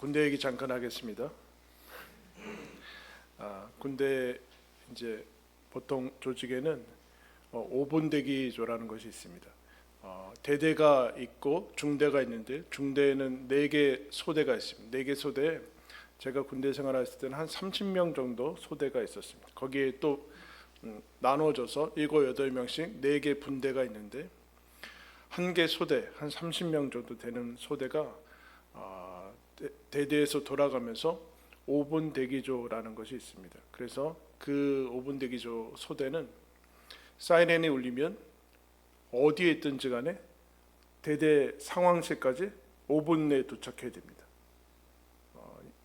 군대 얘기 잠깐 하겠습니다. 군대 이제 보통 조직에는 5분 대기조라는 것이 있습니다. 대대가 있고 중대가 있는데 중대에는 4개 소대가 있습니다. 4개 소대에 제가 군대 생활했을 때는 한 30명 정도 소대가 있었습니다. 거기에 또 나눠져서 7, 8명씩 4개 분대가 있는데 한 개 소대 한 30명 정도 되는 소대가 대대에서 돌아가면서 5분 대기조라는 것이 있습니다. 그래서 그 5분 대기조 소대는 사이렌이 울리면 어디에 있든지 간에 대대 상황실까지 5분 내에 도착해야 됩니다.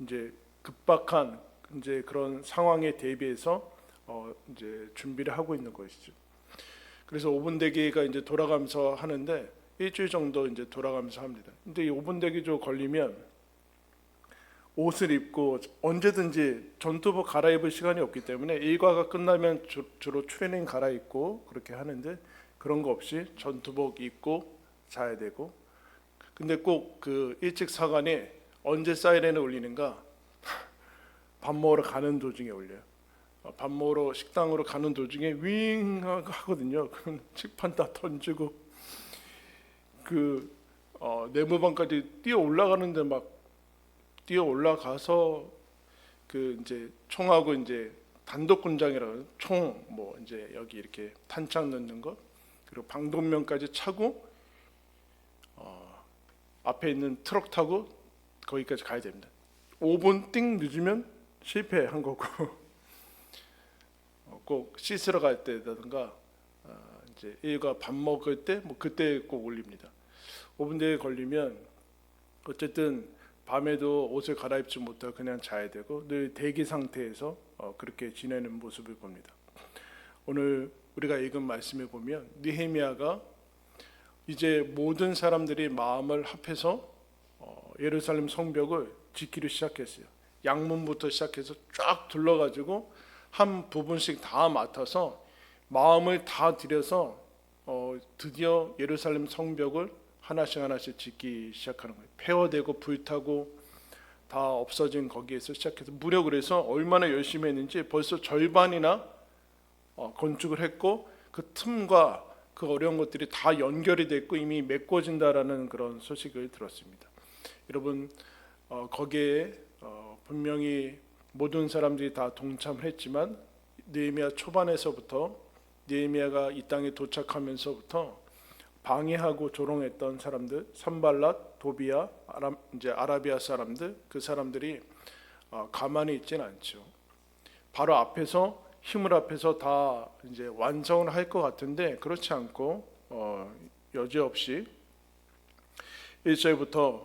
이제 급박한 이제 그런 상황에 대비해서 이제 준비를 하고 있는 것이죠. 그래서 5분 대기가 이제 돌아가면서 하는데 일주일 정도 이제 돌아가면서 합니다. 근데 이 5분 대기조 걸리면 옷을 입고 언제든지 전투복 갈아입을 시간이 없기 때문에 일과가 끝나면 주로 트레이닝 갈아입고 그렇게 하는데 그런 거 없이 전투복 입고 자야 되고, 근데 꼭 그 일찍 사관이 언제 사이렌을 울리는가? 밥 먹으러 가는 도중에 울려요. 밥 먹으러 식당으로 가는 도중에 윙 하거든요. 그럼 칙판 다 던지고 그 내무반까지 뛰어 올라가는데 막 뛰어 올라가서 그 이제 총하고 이제 단독군장이라고 총 뭐 이제 여기 이렇게 탄창 넣는 거 그리고 방독면까지 차고 앞에 있는 트럭 타고 거기까지 가야 됩니다. 5분 띵 늦으면 실패한 거고 꼭 씻으러 갈 때라든가 이제 일과 밥 먹을 때 뭐 그때 꼭 올립니다. 5분 내에 걸리면 어쨌든 밤에도 옷을 갈아입지 못하고 그냥 자야 되고 늘 대기 상태에서 그렇게 지내는 모습을 봅니다. 오늘 우리가 읽은 말씀에 보면 느헤미야가 이제 모든 사람들이 마음을 합해서 예루살렘 성벽을 짓기를 시작했어요. 양문부터 시작해서 쫙 둘러가지고 한 부분씩 다 맡아서 마음을 다 들여서 드디어 예루살렘 성벽을 하나씩 짓기 시작하는 거예요. 폐허되고 불타고 다 없어진 거기에서 시작해서 무려 그래서 얼마나 열심히 했는지 벌써 절반이나 건축을 했고 그 틈과 그 어려운 것들이 다 연결이 됐고 이미 메꿔진다라는 그런 소식을 들었습니다. 여러분 거기에 분명히 모든 사람들이 다 동참을 했지만 느헤미야 초반에서부터 느헤미야가 이 땅에 도착하면서부터 방해하고 조롱했던 사람들, 산발랏, 도비야, 이제 아라비아 사람들, 그 사람들이 가만히 있지는 않죠. 바로 앞에서 힘을 합해서 다 이제 완성을 할 것 같은데 그렇지 않고 여지없이 1절부터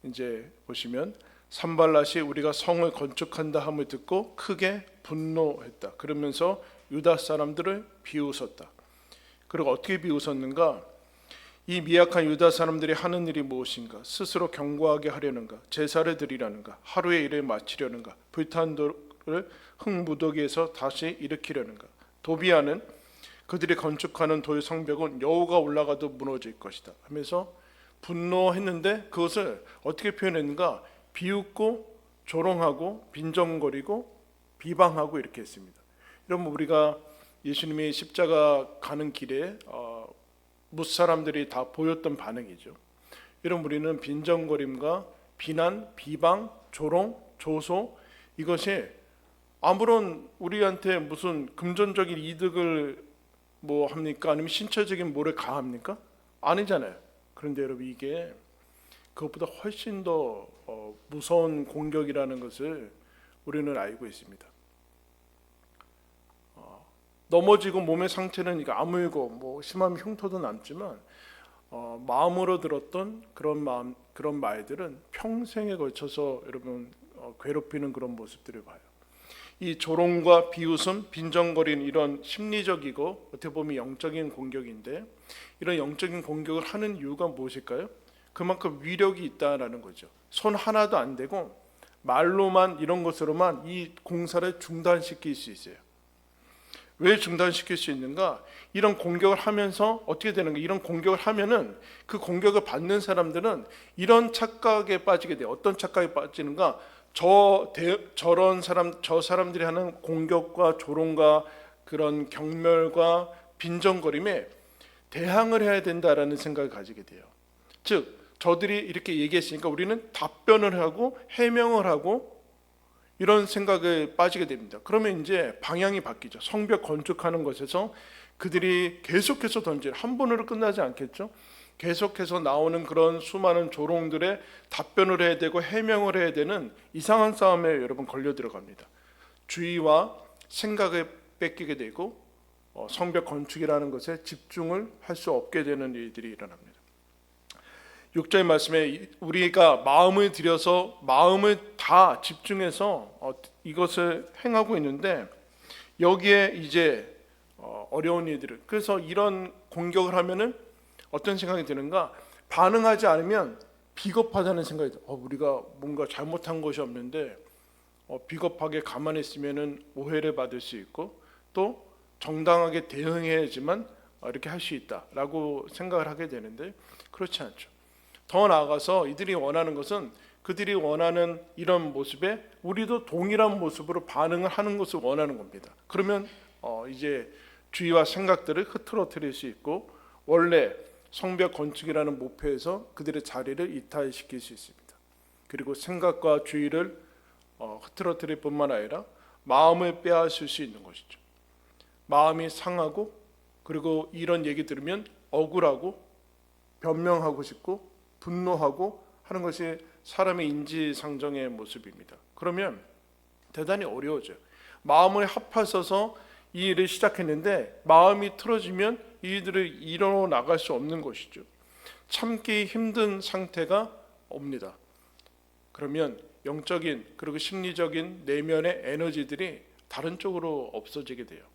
이제 보시면 산발랏이 우리가 성을 건축한다 함을 듣고 크게 분노했다. 그러면서 유다 사람들을 비웃었다. 그리고 어떻게 비웃었는가? 이 미약한 유다 사람들이 하는 일이 무엇인가? 스스로 견고하게 하려는가? 제사를 드리려는가? 하루의 일을 마치려는가? 불탄 돌을 흙무더기에서 다시 일으키려는가? 도비야는 그들이 건축하는 돌 성벽은 여우가 올라가도 무너질 것이다 하면서 분노했는데 그것을 어떻게 표현했는가? 비웃고 조롱하고 빈정거리고 비방하고 이렇게 했습니다. 여러분 우리가 예수님이 십자가 가는 길에 무사람들이 다 보였던 반응이죠. 이런 우리는 빈정거림과 비난, 비방, 조롱, 조소 이것이 아무런 우리한테 무슨 금전적인 이득을 뭐 합니까? 아니면 신체적인 뭐를 가합니까? 아니잖아요. 그런데 여러분 이게 그것보다 훨씬 더 무서운 공격이라는 것을 우리는 알고 있습니다. 넘어지고 몸의 상태는 아물고 뭐 심하면 흉터도 남지만 마음으로 들었던 그런 말들은 평생에 걸쳐서 여러분 괴롭히는 그런 모습들을 봐요. 이 조롱과 비웃음, 빈정거리는 이런 심리적이고 어떻게 보면 영적인 공격인데 이런 영적인 공격을 하는 이유가 무엇일까요? 그만큼 위력이 있다라는 거죠. 손 하나도 안 대고 말로만 이런 것으로만 이 공사를 중단시킬 수 있어요. 왜 중단시킬 수 있는가? 이런 공격을 하면서 어떻게 되는가? 이런 공격을 하면은 그 공격을 받는 사람들은 이런 착각에 빠지게 돼요. 어떤 착각에 빠지는가? 저런 사람, 저 사람들이 하는 공격과 조롱과 그런 경멸과 빈정거림에 대항을 해야 된다라는 생각을 가지게 돼요. 즉, 저들이 이렇게 얘기했으니까 우리는 답변을 하고 해명을 하고 이런 생각에 빠지게 됩니다. 그러면 이제 방향이 바뀌죠. 성벽 건축하는 것에서 그들이 계속해서 던질, 한 번으로 끝나지 않겠죠. 계속해서 나오는 그런 수많은 조롱들에 답변을 해야 되고 해명을 해야 되는 이상한 싸움에 여러분 걸려 들어갑니다. 주의와 생각에 뺏기게 되고 성벽 건축이라는 것에 집중을 할 수 없게 되는 일들이 일어납니다. 6절 말씀에 우리가 마음을 들여서 마음을 다 집중해서 이것을 행하고 있는데 여기에 이제 어려운 일들을, 그래서 이런 공격을 하면은 어떤 생각이 드는가? 반응하지 않으면 비겁하다는 생각이 들어요. 우리가 뭔가 잘못한 것이 없는데 비겁하게 가만히 있으면은 오해를 받을 수 있고 또 정당하게 대응해야지만 이렇게 할 수 있다라고 생각을 하게 되는데 그렇지 않죠. 더 나아가서 이들이 원하는 것은 그들이 원하는 이런 모습에 우리도 동일한 모습으로 반응을 하는 것을 원하는 겁니다. 그러면 이제 주의와 생각들을 흐트러뜨릴 수 있고 원래 성벽 건축이라는 목표에서 그들의 자리를 이탈시킬 수 있습니다. 그리고 생각과 주의를 흐트러뜨릴 뿐만 아니라 마음을 빼앗을 수 있는 것이죠. 마음이 상하고 그리고 이런 얘기 들으면 억울하고 변명하고 싶고 분노하고 하는 것이 사람의 인지상정의 모습입니다. 그러면 대단히 어려워져요. 마음을 합하셔서 이 일을 시작했는데 마음이 틀어지면 이 일들을 이뤄 나갈 수 없는 것이죠. 참기 힘든 상태가 옵니다. 그러면 영적인 그리고 심리적인 내면의 에너지들이 다른 쪽으로 없어지게 돼요.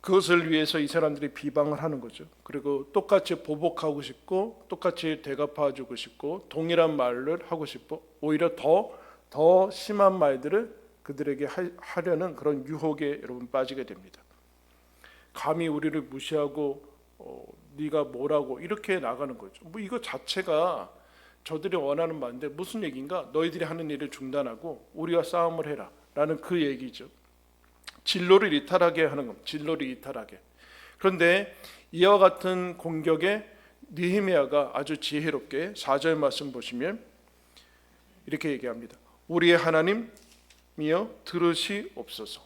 그것을 위해서 이 사람들이 비방을 하는 거죠. 그리고 똑같이 보복하고 싶고 똑같이 대갚아주고 싶고 동일한 말을 하고 싶고 오히려 더 심한 말들을 그들에게 하려는 그런 유혹에 여러분 빠지게 됩니다. 감히 우리를 무시하고 네가 뭐라고 이렇게 나가는 거죠. 뭐 이거 자체가 저들이 원하는 말인데 무슨 얘기인가? 너희들이 하는 일을 중단하고 우리와 싸움을 해라 라는 그 얘기죠. 진로를 이탈하게 하는 겁니다. 진로를 이탈하게. 그런데 이와 같은 공격에 느헤미야가 아주 지혜롭게 4절 말씀 보시면 이렇게 얘기합니다. 우리의 하나님이여 들으시옵소서.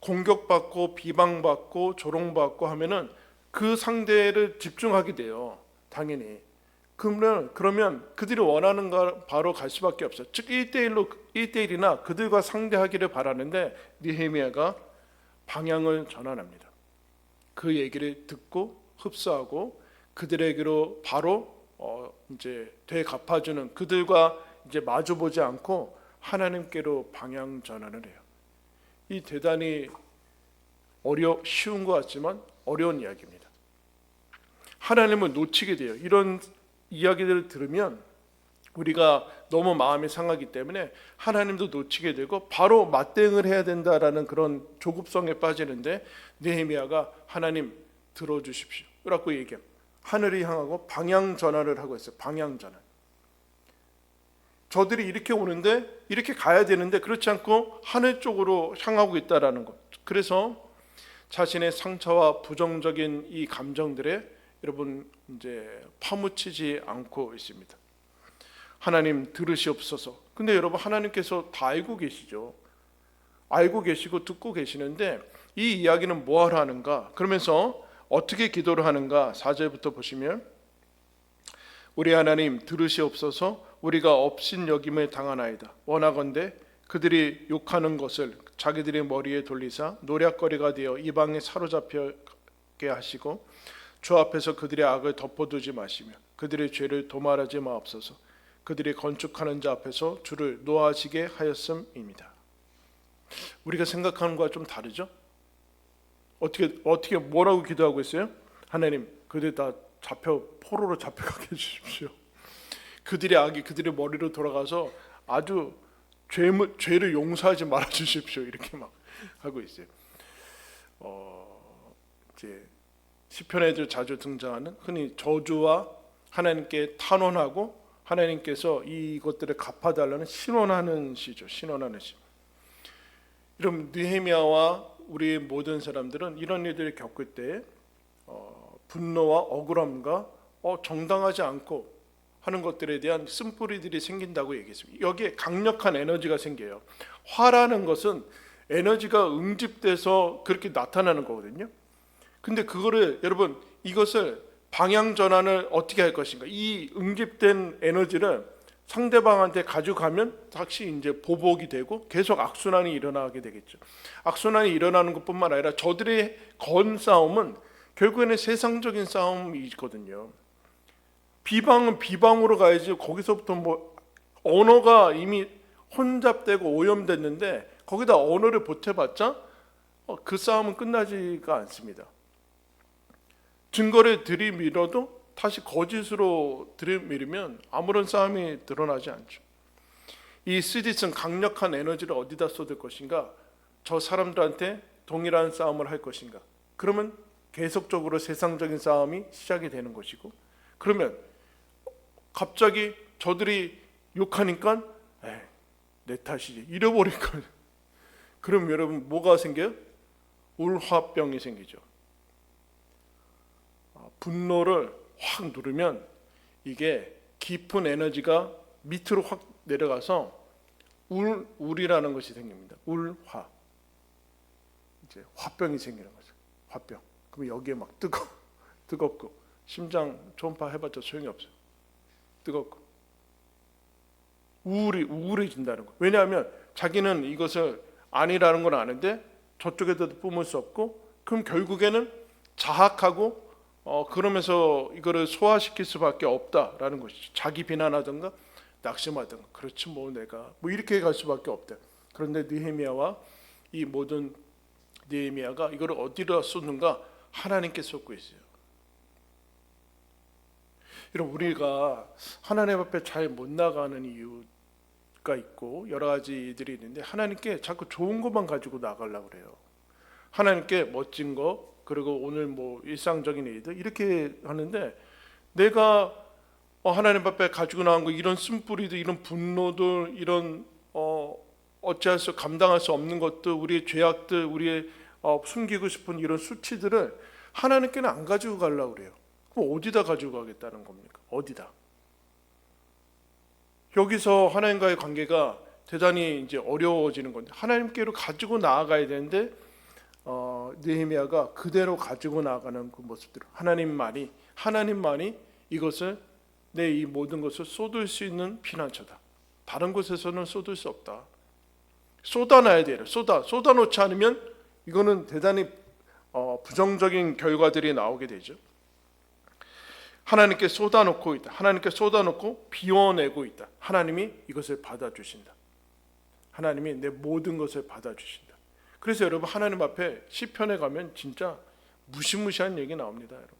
공격받고 비방받고 조롱받고 하면은 그 상대를 집중하게 돼요. 당연히. 그러면 그들이 원하는 거 바로 갈 수밖에 없어요. 즉 1대1이나 그들과 상대하기를 바라는데 느헤미야가 방향을 전환합니다. 그 얘기를 듣고 흡수하고 그들에게로 바로 이제 되갚아주는, 그들과 이제 마주보지 않고 하나님께로 방향 전환을 해요. 이 대단히 쉬운 것 같지만 어려운 이야기입니다. 하나님을 놓치게 돼요. 이런 이야기들을 들으면 우리가 너무 마음이 상하기 때문에 하나님도 놓치게 되고 바로 맞대응을 해야 된다라는 그런 조급성에 빠지는데 느헤미야가 하나님 들어주십시오 라고 얘기합니다. 하늘을 향하고 방향 전환을 하고 있어요. 방향 전환. 저들이 이렇게 오는데 이렇게 가야 되는데 그렇지 않고 하늘 쪽으로 향하고 있다라는 것. 그래서 자신의 상처와 부정적인 이 감정들에 여러분 이제 파묻히지 않고 있습니다. 하나님 들으시옵소서. 근데 여러분 하나님께서 다 알고 계시죠. 알고 계시고 듣고 계시는데 이 이야기는 뭐하러 하는가? 그러면서 어떻게 기도를 하는가? 4절부터 보시면 우리 하나님 들으시옵소서. 우리가 업신여김을 당하나이다. 원하건대 그들이 욕하는 것을 자기들의 머리에 돌리사 노략거리가 되어 이방에 사로잡히게 하시고 주 앞에서 그들의 악을 덮어두지 마시며 그들의 죄를 도말하지 마옵소서. 그들이 건축하는 자 앞에서 주를 노하시게 하였음입니다. 우리가 생각하는 것과 좀 다르죠? 어떻게 뭐라고 기도하고 있어요? 하나님, 그들 다 포로로 잡혀가게 해주십시오. 그들의 악이 그들의 머리로 돌아가서 아주 죄를 용서하지 말아 주십시오. 이렇게 막 하고 있어요. 이제 시편에도 자주 등장하는 흔히 저주와 하나님께 탄원하고 하나님께서 이것들을 갚아달라는 신원하는 시죠. 신원하는 시. 이런 느헤미야와 우리 모든 사람들은 이런 일들을 겪을 때 분노와 억울함과 정당하지 않고 하는 것들에 대한 쓴뿌리들이 생긴다고 얘기했습니다. 여기에 강력한 에너지가 생겨요. 화라는 것은 에너지가 응집돼서 그렇게 나타나는 거거든요. 근데 그거를 여러분 이것을 방향 전환을 어떻게 할 것인가? 이 응집된 에너지를 상대방한테 가져가면 다시 이제 보복이 되고 계속 악순환이 일어나게 되겠죠. 악순환이 일어나는 것뿐만 아니라 저들의 건 싸움은 결국에는 세상적인 싸움이 있거든요. 비방은 비방으로 가야지 거기서부터 뭐 언어가 이미 혼잡되고 오염됐는데 거기다 언어를 보태봤자 그 싸움은 끝나지가 않습니다. 증거를 들이밀어도 다시 거짓으로 들이밀으면 아무런 싸움이 드러나지 않죠. 이 스디슨 강력한 에너지를 어디다 쏟을 것인가? 저 사람들한테 동일한 싸움을 할 것인가? 그러면 계속적으로 세상적인 싸움이 시작이 되는 것이고, 그러면 갑자기 저들이 욕하니까 내 탓이지 잃어버릴까? 그럼 여러분 뭐가 생겨요? 울화병이 생기죠. 분노를 확 누르면 이게 깊은 에너지가 밑으로 확 내려가서 울이라는 것이 생깁니다. 울화. 이제 화병이 생기는 거죠. 화병. 그럼 여기에 막 뜨겁고 심장 초음파 해봤자 소용이 없어요. 뜨겁고 우울해진다는 거. 왜냐하면 자기는 이것을 아니라는 건 아는데 저쪽에도 뿜을 수 없고, 그럼 결국에는 자학하고 그러면서 이거를 소화시킬 수밖에 없다라는 것이죠. 자기 비난하든가 낙심하든가. 그렇지 뭐 내가 뭐 이렇게 갈 수밖에 없다. 그런데 느헤미야와 이 모든 느헤미야가 이거를 어디로 쏟는가? 하나님께 쏟고 있어요. 이런 우리가 하나님 앞에 잘 못 나가는 이유가 있고 여러 가지 일들이 있는데 하나님께 자꾸 좋은 것만 가지고 나가려고 그래요. 하나님께 멋진 거, 그리고 오늘 뭐 일상적인 일들 이렇게 하는데, 내가 하나님 앞에 가지고 나온 거, 이런 쓴뿌리들, 이런 분노들, 이런 어찌할 수 감당할 수 없는 것들, 우리의 죄악들, 우리의 숨기고 싶은 이런 수치들을 하나님께는 안 가지고 가려고 그래요. 그럼 어디다 가지고 가겠다는 겁니까? 어디다? 여기서 하나님과의 관계가 대단히 이제 어려워지는 건데, 하나님께로 가지고 나아가야 되는데 느헤미야가 그대로 가지고 나아가는 그 모습들, 하나님만이 이것을 내 이 모든 것을 쏟을 수 있는 피난처다. 다른 곳에서는 쏟을 수 없다. 쏟아놔야 돼요. 쏟아놓지 않으면 이거는 대단히 부정적인 결과들이 나오게 되죠. 하나님께 쏟아놓고 있다. 하나님께 쏟아놓고 비워내고 있다. 하나님이 이것을 받아주신다. 하나님이 내 모든 것을 받아주신다. 그래서 여러분 하나님 앞에 시편에 가면 진짜 무시무시한 얘기 나옵니다, 여러분.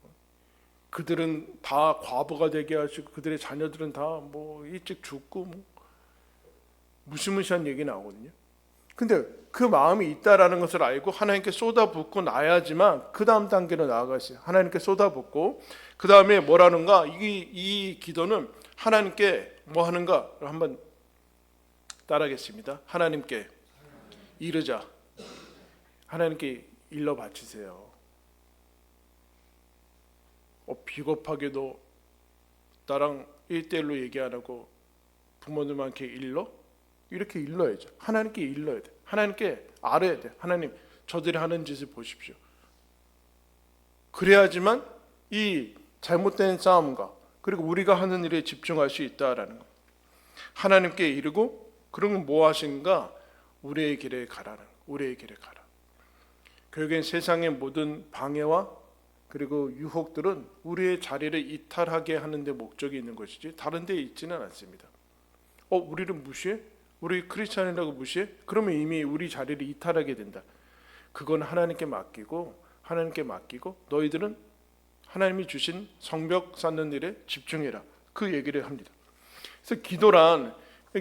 그들은 다 과부가 되게 하시고 그들의 자녀들은 다 뭐 일찍 죽고 뭐 무시무시한 얘기 나오거든요. 근데 그 마음이 있다라는 것을 알고 하나님께 쏟아붓고 나야지만 그 다음 단계로 나아가세요. 하나님께 쏟아붓고 그 다음에 뭐라는가? 이 기도는 하나님께 뭐 하는가? 한번 따라하겠습니다. 하나님께 이르자. 하나님께 일러 바치세요. 비겁하게도 나랑 1대1로 얘기 안 하고 부모님한테 일러? 이렇게 일러야죠. 하나님께 일러야 돼. 하나님께 알아야 돼. 하나님, 저들이 하는 짓을 보십시오. 그래야지만 이 잘못된 싸움과 그리고 우리가 하는 일에 집중할 수 있다라는 것. 하나님께 이르고, 그러면 뭐 하신가? 우리의 길에 가라는, 우리의 길에 가라. 결국엔 세상의 모든 방해와 그리고 유혹들은 우리의 자리를 이탈하게 하는 데 목적이 있는 것이지 다른 데 있지는 않습니다. 우리를 무시해? 우리 크리스찬이라고 무시해? 그러면 이미 우리 자리를 이탈하게 된다. 그건 하나님께 맡기고 너희들은 하나님이 주신 성벽 쌓는 일에 집중해라. 그 얘기를 합니다. 그래서 기도란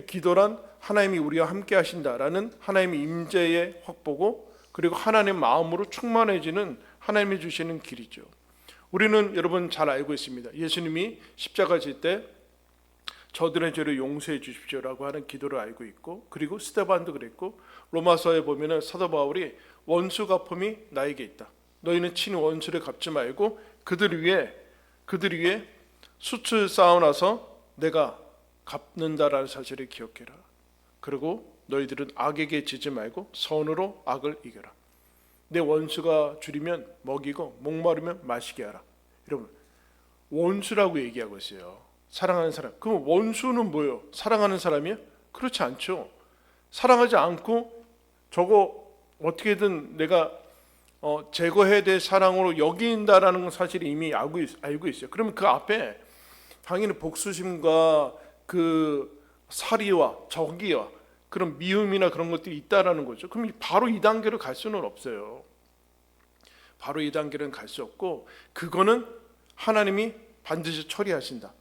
기도란 하나님이 우리와 함께 하신다라는 하나님의 임재의 확보고, 그리고 하나님의 마음으로 충만해지는 하나님이 주시는 길이죠. 우리는 여러분 잘 알고 있습니다. 예수님이 십자가 질 때 저들의 죄를 용서해 주십시오라고 하는 기도를 알고 있고, 그리고 스데반도 그랬고, 로마서에 보면은 사도 바울이 원수 갚음이 나에게 있다. 너희는 친히 원수를 갚지 말고 그들 위에 수출 쌓아 놔서 내가 갚는다라는 사실을 기억해라. 그리고 너희들은 악에게 지지 말고 선으로 악을 이겨라. 내 원수가 줄이면 먹이고 목마르면 마시게 하라. 여러분, 원수라고 얘기하고 있어요. 사랑하는 사람. 그럼 원수는 뭐예요? 사랑하는 사람이요? 그렇지 않죠. 사랑하지 않고 저거 어떻게든 내가 제거해야 될 사랑으로 여긴다라는 사실을 이미 알고 있어요. 그러면 그 앞에 당연히 복수심과 그 살이와 적이와 그런 미움이나 그런 것들이 있다라는 거죠. 그럼 바로 이 단계로 갈 수는 없어요. 바로 이 단계는 갈 수 없고, 그거는 하나님이 반드시 처리하신다.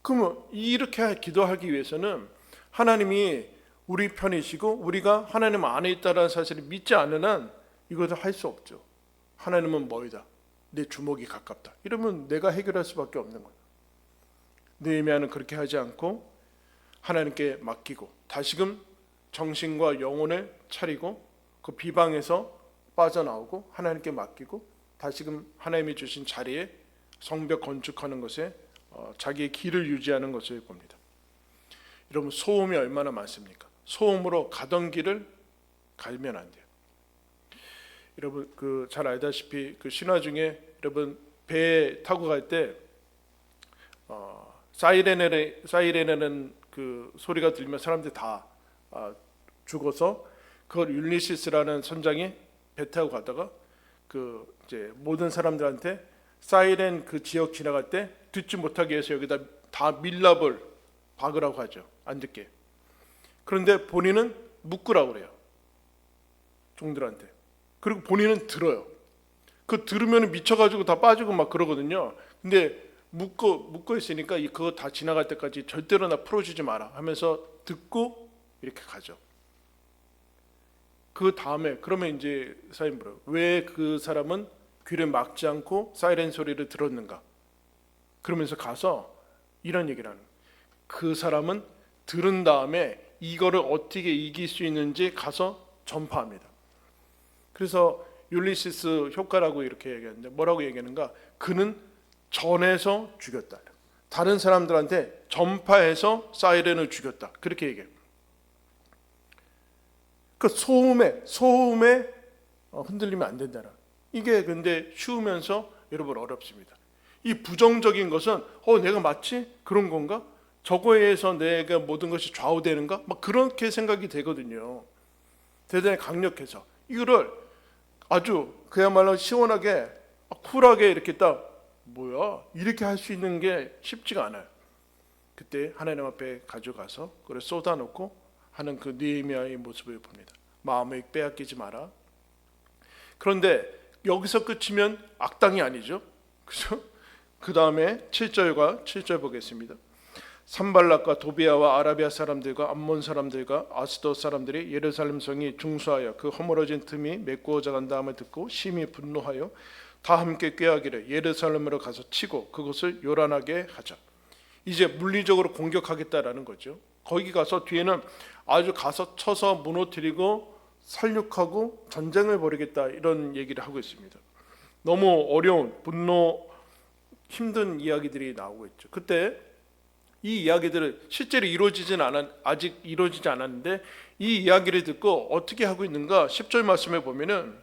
그러면 이렇게 기도하기 위해서는 하나님이 우리 편이시고 우리가 하나님 안에 있다는 사실을 믿지 않는 한 이것을 할 수 없죠. 하나님은 멀다, 내 주먹이 가깝다, 이러면 내가 해결할 수밖에 없는 거예요. 느헤미야는 그렇게 하지 않고 하나님께 맡기고 다시금 정신과 영혼을 차리고 그 비방에서 빠져나오고 하나님께 맡기고 다시금 하나님이 주신 자리에 성벽 건축하는 것에 자기의 길을 유지하는 것을 봅니다. 여러분, 소음이 얼마나 많습니까? 소음으로 가던 길을 가면 안 돼요. 여러분 잘 알다시피 그 신화 중에 여러분 배 타고 갈 때 사이렌이라는 그 소리가 들리면 사람들이 다 죽어서, 그걸 율리시스라는 선장이 배 타고 가다가 그 이제 모든 사람들한테 사이렌 그 지역 지나갈 때 듣지 못하게 해서 여기다 다 밀랍을 박으라고 하죠. 안 듣게. 그런데 본인은 묶으라고 그래요. 종들한테. 그리고 본인은 들어요. 그 들으면 미쳐가지고 다 빠지고 막 그러거든요. 근데 묶어 있으니까 그거 다 지나갈 때까지 절대로 나 풀어주지 마라 하면서 듣고 이렇게 가죠. 그 다음에 그러면 이제 사인 물어요. 왜 그 사람은 귀를 막지 않고 사이렌 소리를 들었는가? 그러면서 가서 이런 얘기를 하는 거예요. 그 사람은 들은 다음에 이거를 어떻게 이길 수 있는지 가서 전파합니다. 그래서 율리시스 효과라고 이렇게 얘기하는데, 뭐라고 얘기하는가? 그는 전해서 죽였다. 다른 사람들한테 전파해서 사이렌을 죽였다. 그렇게 얘기해요. 그 소음에 흔들리면 안 된다는. 이게 근데 쉬우면서 여러분 어렵습니다. 이 부정적인 것은 내가 마치 그런 건가? 저거에 의해서 내가 모든 것이 좌우되는가? 막 그렇게 생각이 되거든요. 대단히 강력해서 이거를 아주 그야말로 시원하게 쿨하게 이렇게 딱 뭐야 이렇게 할 수 있는 게 쉽지가 않아요. 그때 하나님 앞에 가져가서 그걸 쏟아놓고 하는 그 느헤미야의 모습을 봅니다. 마음을 빼앗기지 마라. 그런데 여기서 끝이면 악당이 아니죠. 그죠? 그 다음에 7절 보겠습니다. 산발락과 도비아와 아라비아 사람들과 암몬 사람들과 아스돗 사람들이 예루살렘 성이 중수하여 그 허물어진 틈이 메꾸어져 간다함을 듣고 심히 분노하여 다 함께 꾀하기를 예루살렘으로 가서 치고 그것을 요란하게 하자. 이제 물리적으로 공격하겠다라는 거죠. 거기 가서 뒤에는 아주 가서 쳐서 무너뜨리고 살육하고 전쟁을 벌이겠다, 이런 얘기를 하고 있습니다. 너무 어려운 분노 힘든 이야기들이 나오고 있죠. 그때 이 이야기들을 실제로 아직 이루어지지 않았는데 이 이야기를 듣고 어떻게 하고 있는가? 10절 말씀에 보면은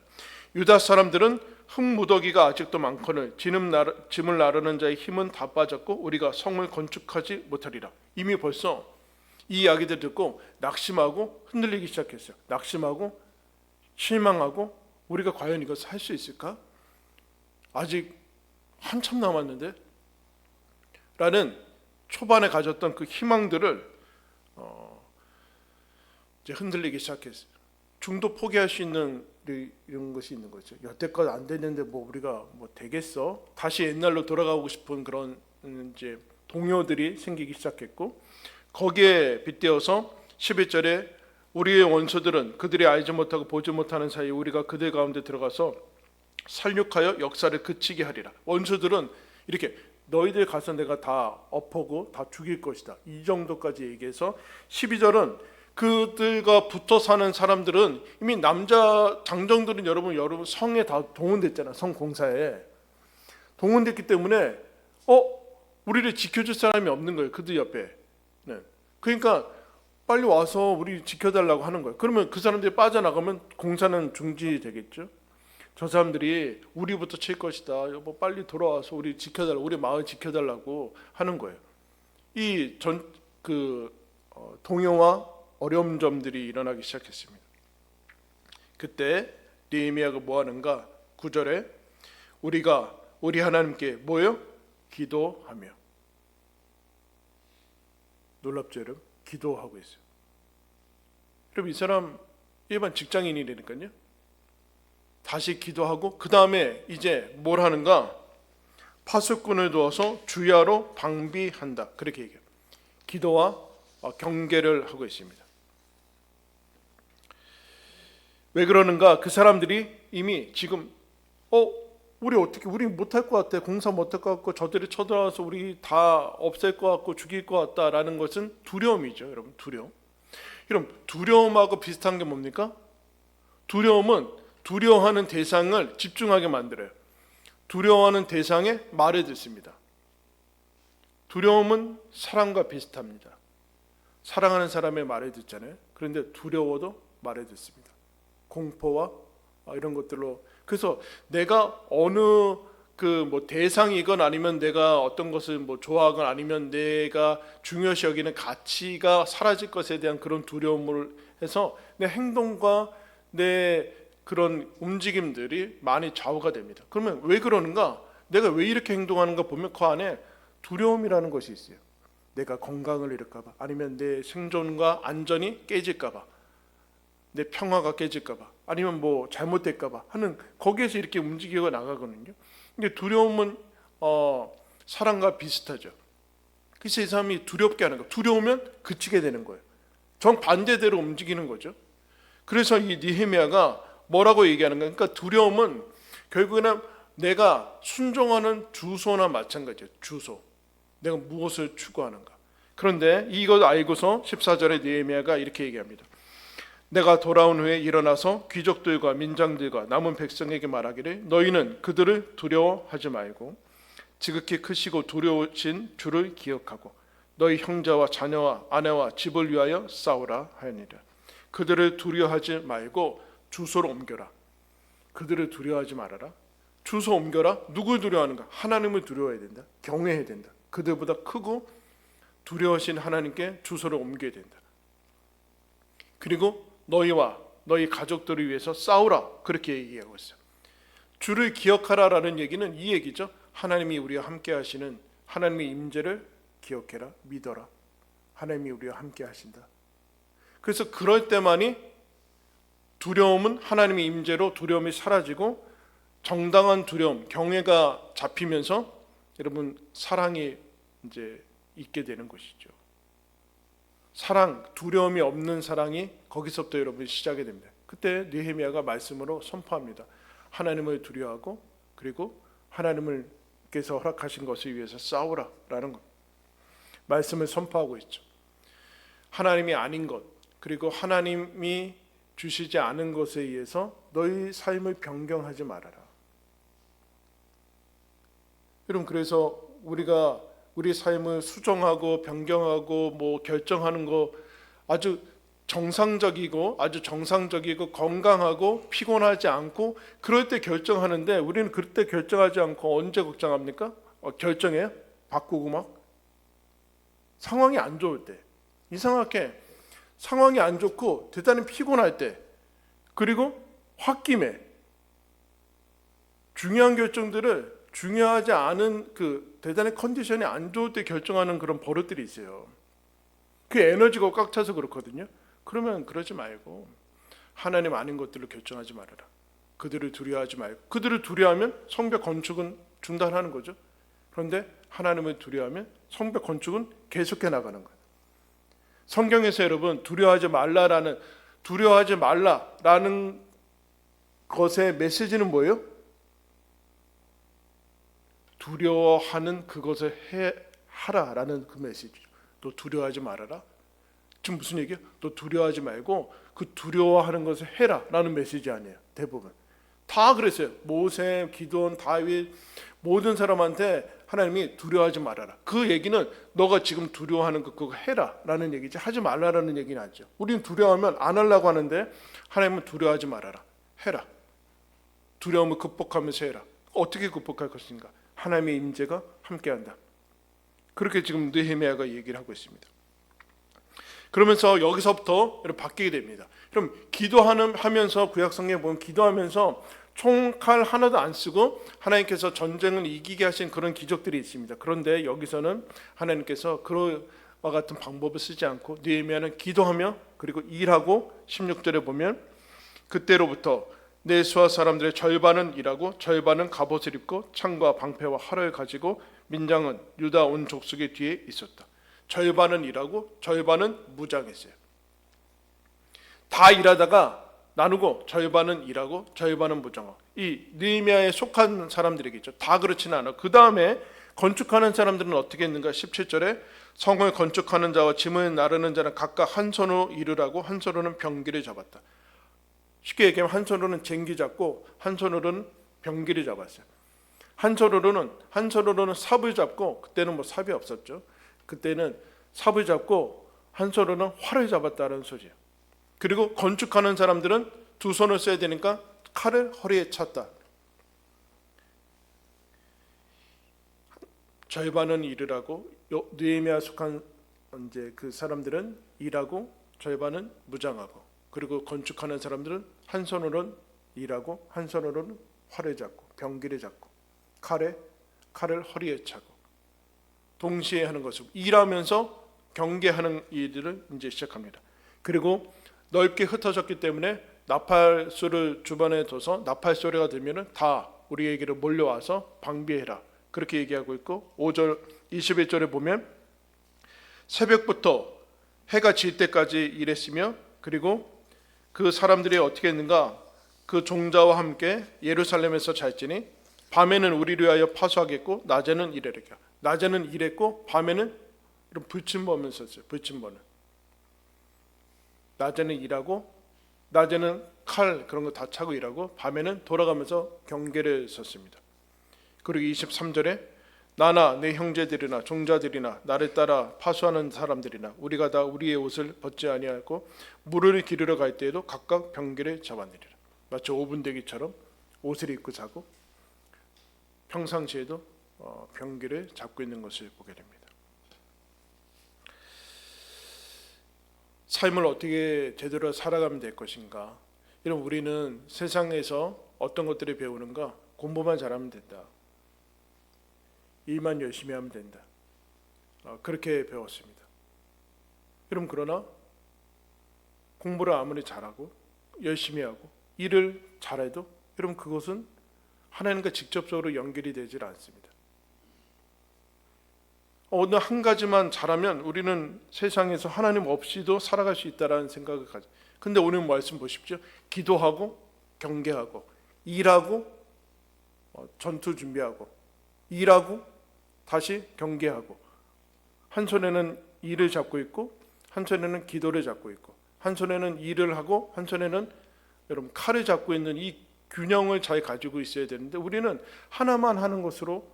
유다 사람들은 흙무더기가 아직도 많거늘 짐을 나르는 자의 힘은 다 빠졌고 우리가 성을 건축하지 못하리라. 이미 벌써 이 이야기들 듣고 낙심하고 흔들리기 시작했어요. 낙심하고 실망하고 우리가 과연 이것을 할 수 있을까? 아직 한참 남았는데? 라는 초반에 가졌던 그 희망들을 이제 흔들리기 시작했어요. 중도 포기할 수 있는 이런 것이 있는 거죠. 여태껏 안 됐는데 뭐 우리가 뭐 되겠어? 다시 옛날로 돌아가고 싶은 그런 이제 동요들이 생기기 시작했고, 거기에 빗대어서 11절에 우리의 원수들은 그들이 알지 못하고 보지 못하는 사이에 우리가 그들 가운데 들어가서 살육하여 역사를 그치게 하리라. 원수들은 이렇게 너희들 가서 내가 다 엎어고 다 죽일 것이다, 이 정도까지 얘기해서 12절은 그들과 붙어 사는 사람들은 이미 남자 장정들은 여러분 성에 다 동원됐잖아. 성 공사에 동원됐기 때문에 우리를 지켜줄 사람이 없는 거예요, 그들 옆에. 네. 그러니까 빨리 와서 우리 지켜달라고 하는 거예요. 그러면 그 사람들이 빠져나가면 공사는 중지되겠죠. 저 사람들이 우리부터 칠 것이다, 여보 빨리 돌아와서 우리 지켜달라고, 우리 마을 지켜달라고 하는 거예요. 이 동요와 어려운 점들이 일어나기 시작했습니다. 그때 느헤미야가 뭐 하는가? 9절에 우리가 우리 하나님께 뭐요? 기도하며. 놀랍죠 여러분? 기도하고 있어요. 여러분 이 사람 일반 직장인이라니까요. 다시 기도하고 그 다음에 이제 뭘 하는가? 파수꾼을 두어서 주야로 방비한다, 그렇게 얘기해요. 기도와 경계를 하고 있습니다. 왜 그러는가? 그 사람들이 이미 지금 우리 못할 것 같아, 공사 못할 것 같고 저들이 쳐들어와서 우리 다 없앨 것 같고 죽일 것 같다라는 것은 두려움이죠 여러분. 두려움. 여러분 두려움하고 비슷한 게 뭡니까? 두려움은 두려워하는 대상을 집중하게 만들어요. 두려워하는 대상의 말을 듣습니다. 두려움은 사랑과 비슷합니다. 사랑하는 사람의 말을 듣잖아요. 그런데 두려워도 말을 듣습니다. 공포와 이런 것들로. 그래서 내가 어느 대상이건 아니면 내가 어떤 것을 좋아하건 아니면 내가 중요시 여기는 가치가 사라질 것에 대한 그런 두려움을 해서 내 행동과 내 그런 움직임들이 많이 좌우가 됩니다. 그러면 왜 그러는가? 내가 왜 이렇게 행동하는가 보면 그 안에 두려움이라는 것이 있어요. 내가 건강을 잃을까 봐, 아니면 내 생존과 안전이 깨질까 봐, 내 평화가 깨질까 봐, 아니면 잘못될까 봐 하는, 거기에서 이렇게 움직이고 나가거든요. 근데 두려움은 사랑과 비슷하죠. 그래서 이 사람이 두렵게 하는 거, 두려우면 그치게 되는 거예요. 정반대대로 움직이는 거죠. 그래서 이 느헤미야가 뭐라고 얘기하는 거예요? 그러니까 두려움은 결국에는 내가 순종하는 주소나 마찬가지예요. 주소. 내가 무엇을 추구하는가. 그런데 이걸 알고서 14절에 느헤미야가 이렇게 얘기합니다. 내가 돌아온 후에 일어나서 귀족들과 민장들과 남은 백성에게 말하기를 너희는 그들을 두려워하지 말고 지극히 크시고 두려우신 주를 기억하고 너희 형제와 자녀와 아내와 집을 위하여 싸우라 하니라. 그들을 두려워하지 말고 주소를 옮겨라. 그들을 두려워하지 말아라. 주소 옮겨라. 누굴 두려워하는가? 하나님을 두려워해야 된다. 경외해야 된다. 그들보다 크고 두려우신 하나님께 주소를 옮겨야 된다. 그리고 너희와 너희 가족들을 위해서 싸우라, 그렇게 얘기하고 있어요. 주를 기억하라라는 얘기는 이 얘기죠. 하나님이 우리와 함께 하시는 하나님의 임재를 기억해라, 믿어라. 하나님이 우리와 함께 하신다. 그래서 그럴 때만이 두려움은 하나님의 임재로 두려움이 사라지고 정당한 두려움, 경외가 잡히면서 여러분 사랑이 이제 있게 되는 것이죠. 사랑, 두려움이 없는 사랑이 거기서부터 여러분 시작이 됩니다. 그때 느헤미야가 말씀으로 선포합니다. 하나님을 두려워하고 그리고 하나님께서 허락하신 것을 위해서 싸우라라는 것. 말씀을 선포하고 있죠. 하나님이 아닌 것, 그리고 하나님이 주시지 않은 것에 의해서 너희 삶을 변경하지 말아라. 여러분 그래서 우리가 우리 삶을 수정하고 변경하고 결정하는 거 아주 정상적이고 건강하고 피곤하지 않고 그럴 때 결정하는데 우리는 그때 결정하지 않고 언제 걱정합니까? 결정해요? 바꾸고 막 상황이 안 좋을 때, 이상하게 상황이 안 좋고 대단히 피곤할 때, 그리고 홧김에 중요한 결정들을 중요하지 않은 대단히 컨디션이 안 좋을 때 결정하는 그런 버릇들이 있어요. 그 에너지가 꽉 차서 그렇거든요. 그러면 그러지 말고 하나님 아닌 것들로 결정하지 말아라. 그들을 두려워하지 말고. 그들을 두려워하면 성벽 건축은 중단하는 거죠. 그런데 하나님을 두려워하면 성벽 건축은 계속해 나가는 거예요. 성경에서 여러분 두려워하지 말라라는 것의 메시지는 뭐예요? 두려워하는 그것을 하라라는 그 메시지죠. 또 두려워하지 말아라. 지금 무슨 얘기예요? 또 두려워하지 말고 그 두려워하는 것을 해라라는 메시지 아니에요. 대부분 다 그랬어요. 모세, 기드온, 다윗 모든 사람한테 하나님이 두려워하지 말아라. 그 얘기는 너가 지금 두려워하는 그거 해라라는 얘기지 하지 말라라는 얘기는 아니죠. 우리는 두려워하면 안 하려고 하는데 하나님은 두려워하지 말아라. 해라. 두려움을 극복하면서 해라. 어떻게 극복할 것인가? 하나님의 임재가 함께한다. 그렇게 지금 느헤미야가 얘기를 하고 있습니다. 그러면서 여기서부터 바뀌게 됩니다. 그럼 기도하면서 구약성경에 보면 기도하면서 총칼 하나도 안 쓰고 하나님께서 전쟁을 이기게 하신 그런 기적들이 있습니다. 그런데 여기서는 하나님께서 그와 같은 방법을 쓰지 않고 느헤미야는 기도하며 그리고 일하고 16절에 보면 그때로부터 내 수하 사람들의 절반은 일하고 절반은 갑옷을 입고 창과 방패와 활을 가지고 민장은 유다 온 족속의 뒤에 있었다. 절반은 일하고 절반은 무장했어요. 다 일하다가 나누고 절반은 일하고 절반은 무장하고 이 느헤미야에 속한 사람들이겠죠. 다 그렇지는 않아. 그 다음에 건축하는 사람들은 어떻게 했는가? 17절에 성을 건축하는 자와 짐을 나르는 자는 각각 한 손으로 일을 하고 한 손으로는 병기를 잡았다. 쉽게 얘기하면 한 손으로는 쟁기 잡고 한 손으로는 병기를 잡았어요. 한 손으로는 삽을 잡고 그때는 뭐 삽이 없었죠. 그때는 삽을 잡고 한 손으로는 활을 잡았다는 소리예요. 그리고 건축하는 사람들은 두 손을 써야 되니까 칼을 허리에 찼다. 절반은 일을 하고 느헤미야 속한 이제 그 사람들은 일하고 절반은 무장하고 그리고 건축하는 사람들은 한 손으로는 일하고 한 손으로는 활을 잡고 병기를 잡고 칼을 허리에 차고 동시에 하는 것을 일하면서 경계하는 일들을 이제 시작합니다. 그리고 넓게 흩어졌기 때문에 나팔소를 주변에 둬서 나팔 소리가 들면은 다 우리에게로 몰려와서 방비해라. 그렇게 얘기하고 있고 5절 21절에 보면 새벽부터 해가 질 때까지 일했으며 그리고 그 사람들이 어떻게 했는가? 그 종자와 함께 예루살렘에서 잘지니 밤에는 우리를 위하여 파수하겠고 낮에는 일하리라. 낮에는 일했고 밤에는 이런 불침범을 썼어요. 불침범을. 낮에는 일하고 낮에는 칼 그런 거 다 차고 일하고 밤에는 돌아가면서 경계를 썼습니다. 그리고 23절에 나나 내 형제들이나 종자들이나 나를 따라 파수하는 사람들이나 우리가 다 우리의 옷을 벗지 아니하고 물을 기르러 갈 때에도 각각 병기를 잡아내리라. 마치 5분 대기처럼 옷을 입고 자고 평상시에도 병기를 잡고 있는 것을 보게 됩니다. 삶을 어떻게 제대로 살아가면 될 것인가? 이런 우리는 세상에서 어떤 것들을 배우는가? 공부만 잘하면 된다. 일만 열심히 하면 된다. 그렇게 배웠습니다. 여러분 그러나 공부를 아무리 잘하고 열심히 하고 일을 잘해도 여러분 그것은 하나님과 직접적으로 연결이 되질 않습니다. 어느 한 가지만 잘하면 우리는 세상에서 하나님 없이도 살아갈 수 있다라는 생각을 가져. 근데 오늘 말씀 보십시오. 기도하고 경계하고 일하고 전투 준비하고 일하고 다시 경계하고 한 손에는 일을 잡고 있고 한 손에는 기도를 잡고 있고 한 손에는 일을 하고 한 손에는 여러분 칼을 잡고 있는 이 균형을 잘 가지고 있어야 되는데 우리는 하나만 하는 것으로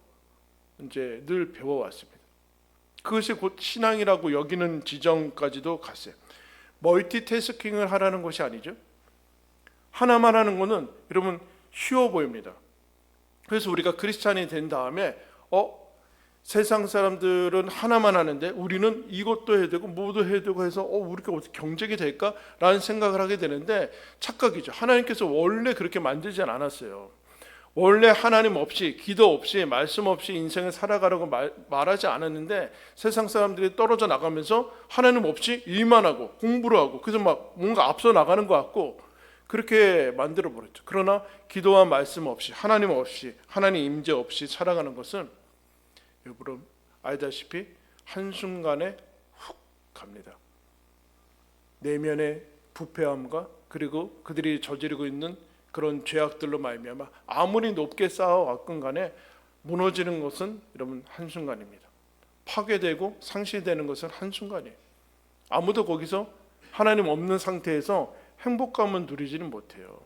이제 늘 배워왔습니다. 그것이 곧 신앙이라고 여기는 지점까지도 갔어요. 멀티태스킹을 하라는 것이 아니죠. 하나만 하는 것은 여러분 쉬워 보입니다. 그래서 우리가 크리스찬이 된 다음에 세상 사람들은 하나만 하는데 우리는 이것도 해야 되고 뭐도 해야 되고 해서 우리가 어떻게 경쟁이 될까라는 생각을 하게 되는데 착각이죠. 하나님께서 원래 그렇게 만들지 않았어요. 원래 하나님 없이 기도 없이 말씀 없이 인생을 살아가라고 말하지 않았는데 세상 사람들이 떨어져 나가면서 하나님 없이 일만 하고 공부를 하고 그래서 막 뭔가 앞서 나가는 것 같고 그렇게 만들어 버렸죠. 그러나 기도와 말씀 없이 하나님 없이 하나님 임재 없이 살아가는 것은 여러분 알다시피 한순간에 훅 갑니다. 내면의 부패함과 그리고 그들이 저지르고 있는 그런 죄악들로 말미암아 아무리 높게 쌓아왔건 간에 무너지는 것은 여러분 한순간입니다. 파괴되고 상실되는 것은 한순간이에요. 아무도 거기서 하나님 없는 상태에서 행복감은 누리지는 못해요.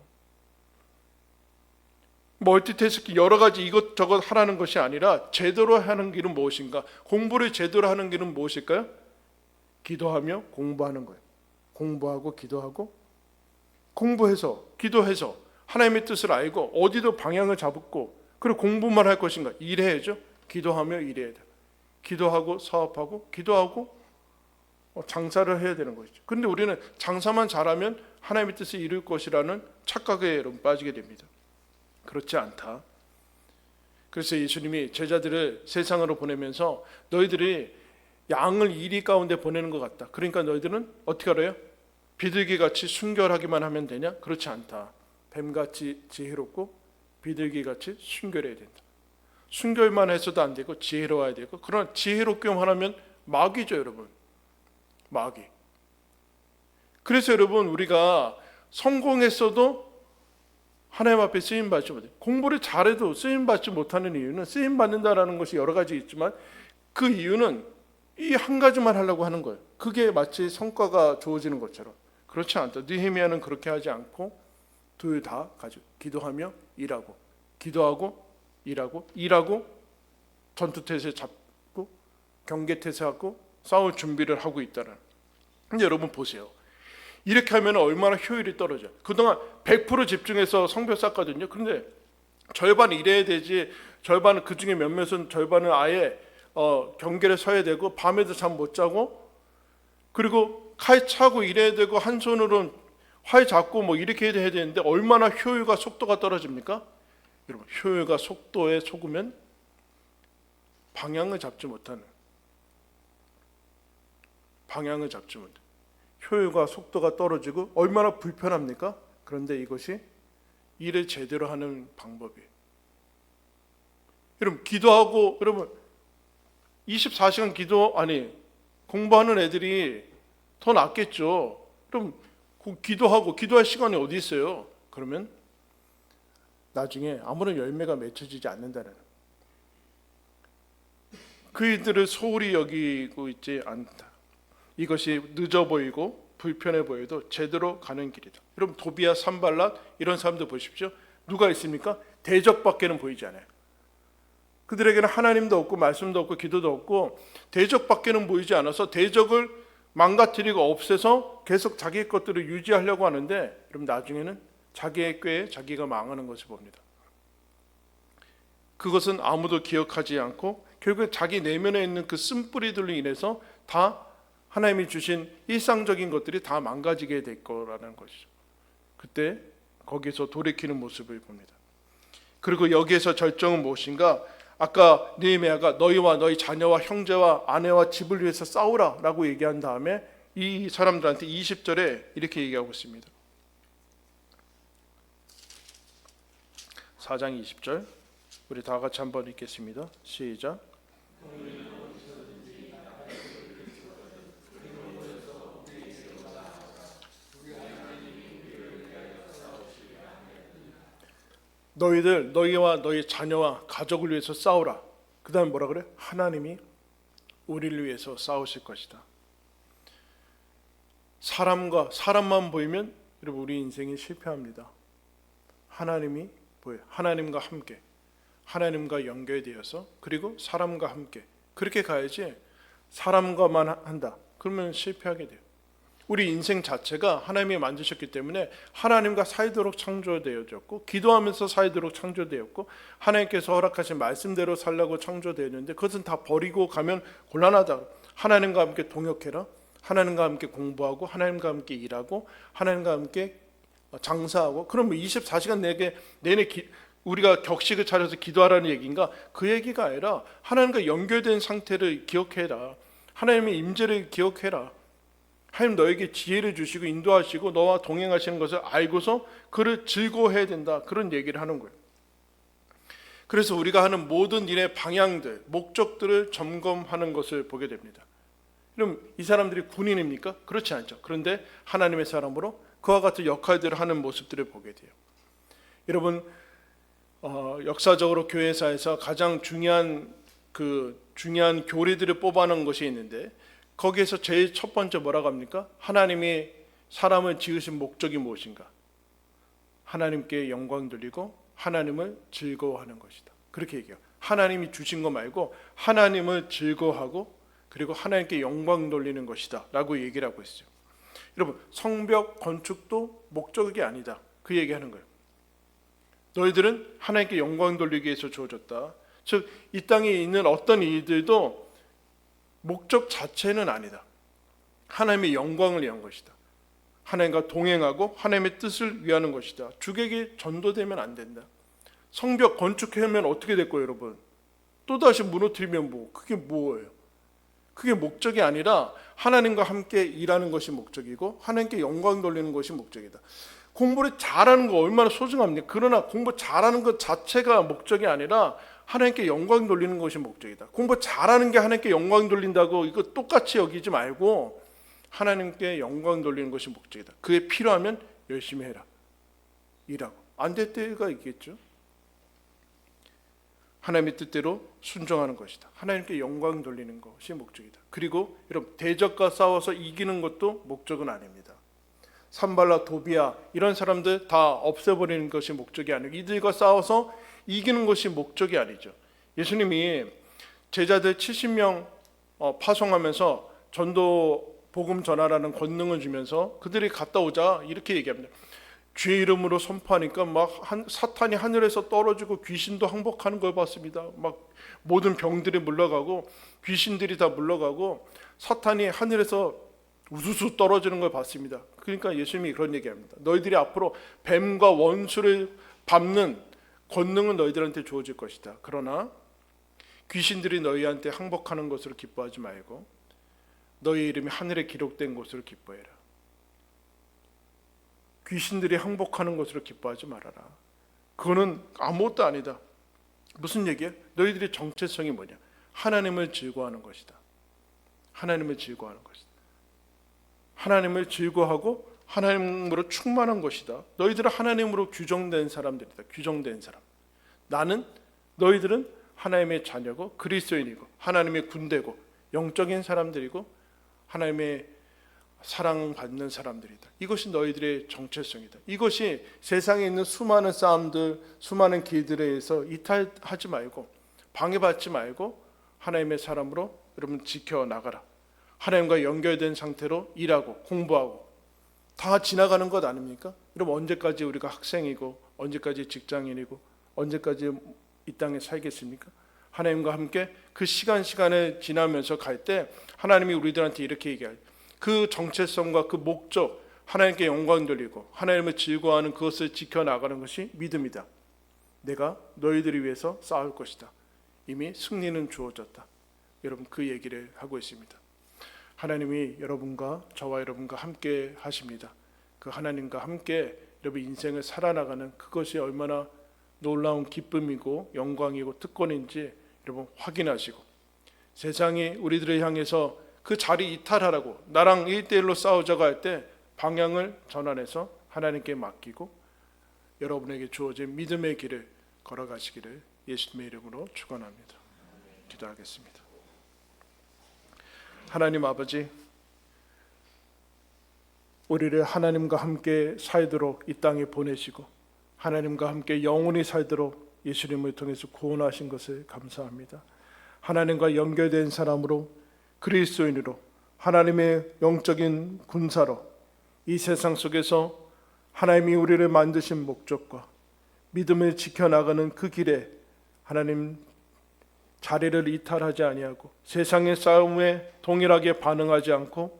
멀티태스킹 여러 가지 이것저것 하라는 것이 아니라 제대로 하는 길은 무엇인가? 공부를 제대로 하는 길은 무엇일까요? 기도하며 공부하는 거예요. 공부하고 기도하고 공부해서 기도해서 하나님의 뜻을 알고 어디도 방향을 잡고 그리고 공부만 할 것인가? 일해야죠. 기도하며 일해야 돼. 기도하고 사업하고 기도하고 장사를 해야 되는 것이죠. 그런데 우리는 장사만 잘하면 하나님의 뜻을 이룰 것이라는 착각에 여러분 빠지게 됩니다. 그렇지 않다. 그래서 예수님이 제자들을 세상으로 보내면서 너희들이 양을 이리 가운데 보내는 것 같다. 그러니까 너희들은 어떻게 알아요? 비둘기같이 순결하기만 하면 되냐? 그렇지 않다. 뱀같이 지혜롭고 비둘기같이 순결해야 된다. 순결만 해서도 안 되고 지혜로워야 되고, 그러나 지혜롭기만 하면 마귀죠, 여러분. 마귀. 그래서 여러분 우리가 성공했어도 하나님 앞에 쓰임받지 못해요. 공부를 잘해도 쓰임받지 못하는 이유는, 쓰임받는다라는 것이 여러 가지 있지만 그 이유는 이 한 가지만 하려고 하는 거예요. 그게 마치 성과가 좋아지는 것처럼. 그렇지 않다. 느헤미야는 그렇게 하지 않고 둘 다 가지고 기도하며 일하고, 기도하고 일하고, 일하고 전투태세 잡고 경계태세 하고 싸울 준비를 하고 있다는. 근데 여러분 보세요. 이렇게 하면 얼마나 효율이 떨어져요. 그동안 100% 집중해서 성벽 쌓거든요. 그런데 절반 일해야 되지, 절반은 그중에 몇몇은 절반은 아예 경계를 서야 되고 밤에도 잠 못 자고, 그리고 칼 차고 일해야 되고 한 손으로는 활 잡고 뭐 이렇게 해야 되는데 얼마나 효율과 속도가 떨어집니까? 여러분 효율과 속도에 속으면 방향을 잡지 못하는, 방향을 잡지 못해. 효율과 속도가 떨어지고 얼마나 불편합니까? 그런데 이것이 일을 제대로 하는 방법이에요. 여러분 기도하고, 여러분 24시간 공부하는 애들이 더 낫겠죠. 그럼 기도하고 기도할 시간이 어디 있어요? 그러면 나중에 아무런 열매가 맺혀지지 않는다는, 그이들을 소홀히 여기고 있지 않다. 이것이 늦어 보이고 불편해 보여도 제대로 가는 길이다. 여러분 도비아, 산발랏 이런 사람들 보십시오. 누가 있습니까? 대적밖에는 보이지 않아요. 그들에게는 하나님도 없고 말씀도 없고 기도도 없고 대적밖에는 보이지 않아서 대적을 망가뜨리고 없애서 계속 자기의 것들을 유지하려고 하는데, 여러분 나중에는 자기의 꾀에 자기가 망하는 것을 봅니다. 그것은 아무도 기억하지 않고 결국 자기 내면에 있는 그 쓴뿌리들로 인해서 다 하나님이 주신 일상적인 것들이 다 망가지게 될 거라는 것이죠. 그때 거기서 돌이키는 모습을 봅니다. 그리고 여기에서 절정은 무엇인가? 아까 느헤미야가 너희와 너희 자녀와 형제와 아내와 집을 위해서 싸우라 라고 얘기한 다음에 이 사람들한테 20절에 이렇게 얘기하고 있습니다. 4장 20절 우리 다 같이 한번 읽겠습니다. 시작. 너희들 너희와 너희 자녀와 가족을 위해서 싸우라. 그 다음에 뭐라 그래? 하나님이 우리를 위해서 싸우실 것이다. 사람만 보이면 여러분 우리 인생이 실패합니다. 하나님이 보여요. 하나님과 함께, 하나님과 연결되어서, 그리고 사람과 함께 그렇게 가야지. 사람과만 한다 그러면 실패하게 돼요. 우리 인생 자체가 하나님이 만드셨기 때문에 하나님과 살도록 창조되어졌고, 기도하면서 살도록 창조되었고, 하나님께서 허락하신 말씀대로 살라고 창조되었는데 그것은 다 버리고 가면 곤란하다. 하나님과 함께 동역해라. 하나님과 함께 공부하고, 하나님과 함께 일하고, 하나님과 함께 장사하고. 그럼 24시간 내내 우리가 격식을 차려서 기도하라는 얘기인가? 그 얘기가 아니라 하나님과 연결된 상태를 기억해라. 하나님의 임재를 기억해라. 하나님 너에게 지혜를 주시고 인도하시고 너와 동행하시는 것을 알고서 그를 즐거워해야 된다. 그런 얘기를 하는 거예요. 그래서 우리가 하는 모든 일의 방향들, 목적들을 점검하는 것을 보게 됩니다. 그럼 이 사람들이 군인입니까? 그렇지 않죠. 그런데 하나님의 사람으로 그와 같은 역할들을 하는 모습들을 보게 돼요. 여러분, 역사적으로 교회사에서 가장 중요한 교리들을 뽑아놓은 것이 있는데, 거기에서 제일 첫 번째 뭐라고 합니까? 하나님이 사람을 지으신 목적이 무엇인가? 하나님께 영광 돌리고 하나님을 즐거워하는 것이다. 그렇게 얘기해요. 하나님이 주신 거 말고 하나님을 즐거워하고 그리고 하나님께 영광 돌리는 것이다 라고 얘기를 하고 있어요. 여러분, 성벽 건축도 목적이 아니다, 그 얘기하는 거예요. 너희들은 하나님께 영광 돌리기 위해서 주어졌다. 즉, 이 땅에 있는 어떤 일들도 목적 자체는 아니다. 하나님의 영광을 위한 것이다. 하나님과 동행하고 하나님의 뜻을 위하는 것이다. 주객이 전도되면 안 된다. 성벽 건축하면 어떻게 될 거예요, 여러분? 또다시 무너뜨리면 그게 뭐예요? 그게 목적이 아니라 하나님과 함께 일하는 것이 목적이고 하나님께 영광 돌리는 것이 목적이다. 공부를 잘하는 거 얼마나 소중합니까? 그러나 공부 잘하는 것 자체가 목적이 아니라 하나님께 영광 돌리는 것이 목적이다. 공부 잘하는 게 하나님께 영광 돌린다고 이거 똑같이 여기지 말고 하나님께 영광 돌리는 것이 목적이다. 그게 필요하면 열심히 해라, 일하고. 안 될 때가 있겠죠. 하나님의 뜻대로 순종하는 것이다. 하나님께 영광 돌리는 것이 목적이다. 그리고 여러분, 대적과 싸워서 이기는 것도 목적은 아닙니다. 산발라, 도비아 이런 사람들 다 없애버리는 것이 목적이 아니고 이들과 싸워서 이기는 것이 목적이 아니죠. 예수님이 제자들 70명 파송하면서 전도 복음 전하라는 권능을 주면서 그들이 갔다 오자 이렇게 얘기합니다. 주의 이름으로 선포하니까 막 사탄이 하늘에서 떨어지고 귀신도 항복하는 걸 봤습니다. 막 모든 병들이 물러가고 귀신들이 다 물러가고 사탄이 하늘에서 우수수 떨어지는 걸 봤습니다. 그러니까 예수님이 그런 얘기합니다. 너희들이 앞으로 뱀과 원수를 밟는 권능은 너희들한테 주어질 것이다. 그러나 귀신들이 너희한테 항복하는 것으로 기뻐하지 말고 너희 이름이 하늘에 기록된 것으로 기뻐해라. 귀신들이 항복하는 것으로 기뻐하지 말아라. 그거는 아무것도 아니다. 무슨 얘기야? 너희들의 정체성이 뭐냐? 하나님을 즐거워하는 것이다. 하나님을 즐거워하는 것이다. 하나님을 즐거워하고 하나님으로 충만한 것이다. 너희들은 하나님으로 규정된 사람들이다. 규정된 사람. 너희들은 하나님의 자녀고 그리스도인이고 하나님의 군대고 영적인 사람들이고 하나님의 사랑받는 사람들이다. 이것이 너희들의 정체성이다. 이것이 세상에 있는 수많은 싸움들, 수많은 길들에 의해서 이탈하지 말고 방해받지 말고 하나님의 사람으로 여러분 지켜나가라. 하나님과 연결된 상태로 일하고 공부하고 다 지나가는 것 아닙니까? 여러분, 언제까지 우리가 학생이고 언제까지 직장인이고 언제까지 이 땅에 살겠습니까? 하나님과 함께 그 시간을 지나면서 갈 때 하나님이 우리들한테 이렇게 얘기해요. 그 정체성과 그 목적, 하나님께 영광 돌리고 하나님을 즐거워하는 그것을 지켜나가는 것이 믿음이다. 내가 너희들을 위해서 싸울 것이다. 이미 승리는 주어졌다. 여러분, 그 얘기를 하고 있습니다. 하나님이 여러분과 저와 여러분과 함께 하십니다. 그 하나님과 함께 여러분 인생을 살아나가는 그것이 얼마나 놀라운 기쁨이고 영광이고 특권인지 여러분 확인하시고, 세상이 우리들을 향해서 그 자리 이탈하라고 나랑 1대1로 싸우자고 할 때 방향을 전환해서 하나님께 맡기고 여러분에게 주어진 믿음의 길을 걸어가시기를 예수님의 이름으로 축원합니다. 기도하겠습니다. 하나님 아버지, 우리를 하나님과 함께 살도록 이 땅에 보내시고 하나님과 함께 영원히 살도록 예수님을 통해서 구원하신 것을 감사합니다. 하나님과 연결된 사람으로 그리스도인으로 하나님의 영적인 군사로 이 세상 속에서 하나님이 우리를 만드신 목적과 믿음을 지켜나가는 그 길에 하나님 자리를 이탈하지 아니하고 세상의 싸움에 동일하게 반응하지 않고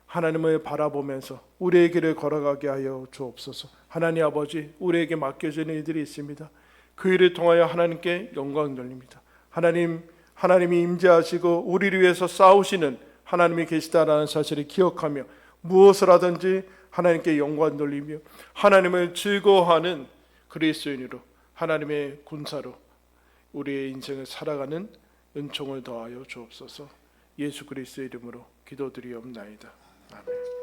하나님을 바라보면서 우리의 길을 걸어가게 하여 주옵소서. 하나님 아버지, 우리에게 맡겨진 일들이 있습니다. 그 일을 통하여 하나님께 영광 돌립니다. 하나님이 임재하시고 우리를 위해서 싸우시는 하나님이 계시다라는 사실을 기억하며 무엇을 하든지 하나님께 영광 돌리며 하나님을 즐거워하는 그리스도인으로 하나님의 군사로 우리의 인생을 살아가는 은총을 더하여 주옵소서. 예수 그리스도의 이름으로 기도드리옵나이다. 아멘.